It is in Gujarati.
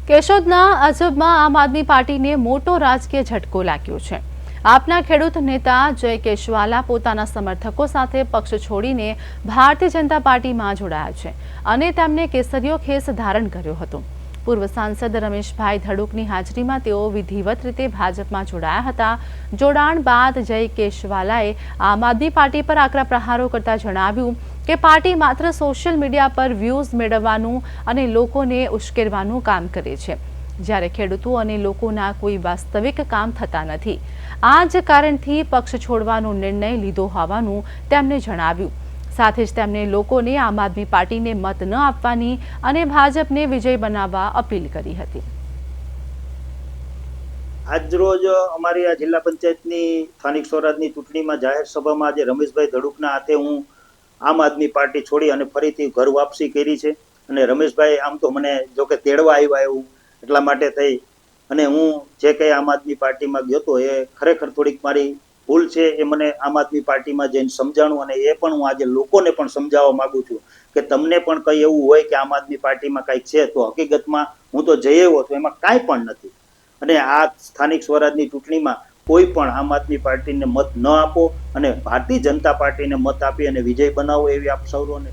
કેશોદના અજબમાં આમ આદમી પાર્ટીને મોટો રાજકીય ઝટકો લાગ્યો છે। આપના ખેડૂત નેતા જય કેશવાલા પોતાના સમર્થકો સાથે પક્ષ છોડીને ભારતીય જનતા પાર્ટીમાં જોડાયા છે અને તેમને કેસરીયો ખેસ ધારણ કર્યો હતો। પૂર્વ સાંસદ રમેશભાઈ ધડુકની હાજરીમાં તેઓ વિધિવત રીતે ભાજપમાં જોડાયા હતા। જોડાણ બાદ જય કેશવાલાએ આમ આદમી પાર્ટી પર આકરા પ્રહારો કરતા જણાવ્યું કે પાર્ટી માત્ર સોશિયલ મીડિયા પર વ્યૂઝ મેળવવાનું અને લોકોને ઉશ્કેરવાનું કામ કરે છે, જ્યારે ખેડૂતો અને લોકોના કોઈ વાસ્તવિક કામ થતા નથી। આ જ કારણથી પક્ષ છોડવાનો નિર્ણય લીધો હોવાનું તેમણે જણાવ્યું। સાથે જ તેમણે લોકોને આમ આદમી પાર્ટીને મત ન આપવાની અને ભાજપને વિજય બનાવવા અપીલ કરી હતી। આજ રોજ અમારી આ જિલ્લા પંચાયતની સ્થાનિક સ્વરાજની ચૂંટણીમાં જાહેર સભામાં આજે રમેશભાઈ ધડુકના હાથે હું આમ આદમી પાર્ટી છોડી અને ફરીથી ઘર વાપસી કરી છે। અને રમેશભાઈ આમ તો મને જો કે તેડવા આવ્યા એવું એટલા માટે થઈ અને હું જે કંઈ આમ આદમી પાર્ટીમાં ગયો હતો એ ખરેખર થોડીક મારી ભૂલ છે, એ મને આમ આદમી પાર્ટીમાં જઈને સમજાણું અને એ પણ હું આજે લોકોને પણ સમજાવવા માંગુ છું કે તમને પણ કંઈ એવું હોય કે આમ આદમી પાર્ટીમાં કંઈક છે તો હકીકતમાં હું તો જઈ આવ્યો છું, એમાં કાંઈ પણ નથી। અને આ સ્થાનિક સ્વરાજની ચૂંટણીમાં કોઈ પણ આમ આદમી પાર્ટીને મત ન આપો અને ભારતીય જનતા પાર્ટીને મત આપી અને વિજય બનાવો એવી આપ સૌને